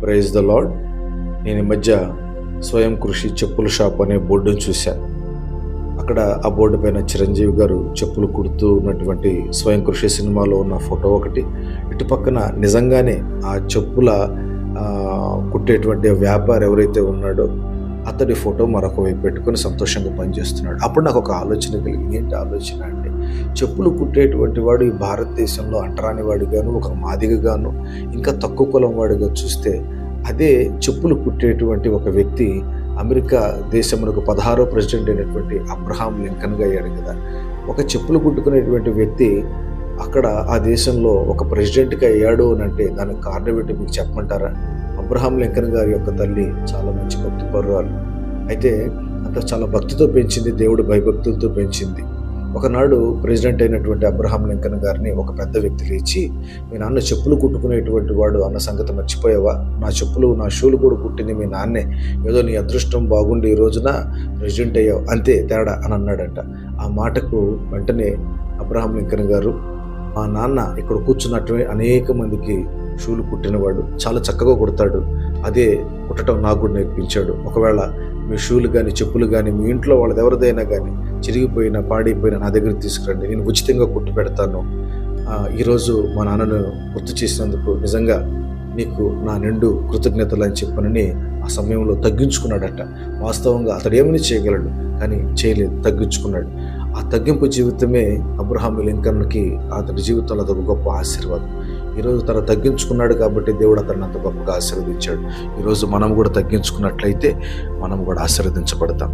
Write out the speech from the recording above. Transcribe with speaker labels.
Speaker 1: Praise the lord. నేను ఈ మధ్య స్వయం కృషి చెప్పుల షాప్ అనే బోర్డును చూశాను. అక్కడ ఆ బోర్డు పైన చిరంజీవి గారు చెప్పులు కుడుతూ ఉన్నటువంటి స్వయం కృషి సినిమాలో ఉన్న ఫోటో ఒకటి, ఇటు పక్కన నిజంగానే ఆ చెప్పుల కుట్టేటువంటి వ్యాపారి ఎవరైతే ఉన్నాడో అతడి ఫోటో మరొక వైపు పెట్టుకొని సంతోషంగా పనిచేస్తున్నాడు. అప్పుడు నాకు ఒక ఆలోచన కలిగింది. ఏంటి ఆలోచన అంటే, చెప్పులు కుట్టేటువంటి వాడు ఈ భారతదేశంలో అంటరాని వాడిగాను, ఒక మాదిగగాను, ఇంకా తక్కువ కులం వాడిగా చూస్తే, అదే చెప్పులు కుట్టేటువంటి ఒక వ్యక్తి అమెరికా దేశమునకు 16వ ప్రెసిడెంట్ అయినటువంటి అబ్రహాం లింకన్గా అయ్యాడు కదా. ఒక చెప్పులు కుట్టుకునేటువంటి వ్యక్తి అక్కడ ఆ దేశంలో ఒక ప్రెసిడెంట్గా అయ్యాడు అని అంటే దానికి కారణం ఏంటి మీకు చెప్పమంటారా? అబ్రహాం లింకన్ గారి యొక్క తల్లి చాలా మంచి భక్తి పరురాలు. అయితే అంత చాలా భక్తితో పెంచింది, దేవుడు భయభక్తులతో పెంచింది. ఒకనాడు ప్రెసిడెంట్ అయినటువంటి అబ్రహాం లింకన్ గారిని ఒక పెద్ద వ్యక్తి లేచి, మీ నాన్న చెప్పులు కుట్టుకునేటువంటి వాడు అన్న సంగతి మర్చిపోయావా? నా చెప్పులు నా షూలు కూడా కుట్టింది మీ నాన్నే, ఏదో నీ అదృష్టం బాగుండి ఈ రోజున ప్రెసిడెంట్ అయ్యావు, అంతే తేడా అని అన్నాడంట. ఆ మాటకు వెంటనే అబ్రహాం లింకన్ గారు, మా నాన్న ఇక్కడ కూర్చున్నట్టు అనేక మందికి షూలు కుట్టినవాడు, చాలా చక్కగా కుడతాడు, అదే కుట్టడం నాకు కూడా నేర్పించాడు. ఒకవేళ మీ షూలు కానీ చెప్పులు కానీ మీ ఇంట్లో వాళ్ళది ఎవరిదైనా కానీ చిరిగిపోయినా పాడైపోయినా నా దగ్గరికి తీసుకురండి, నేను ఉచితంగా కుట్టి పెడతాను. ఈరోజు మా నాన్నను గుర్తు చేసినందుకు నిజంగా నీకు నా నిండు కృతజ్ఞతలు అని చెప్పనని ఆ సమయంలో తగ్గించుకున్నాడట. వాస్తవంగా అతడు ఏమని చేయగలడు, కానీ చేయలేదు, తగ్గించుకున్నాడు. ఆ తగ్గింపు జీవితమే అబ్రహాం లింకన్కి అతడి జీవితంలో అదొక గొప్ప ఆశీర్వాదం. ఈరోజు తను తగ్గించుకున్నాడు కాబట్టి దేవుడు అతన్ని అంత గొప్పగా ఆశీర్వదించాడు. ఈరోజు మనం కూడా తగ్గించుకున్నట్లయితే మనం కూడా ఆశీర్వదించబడతాం.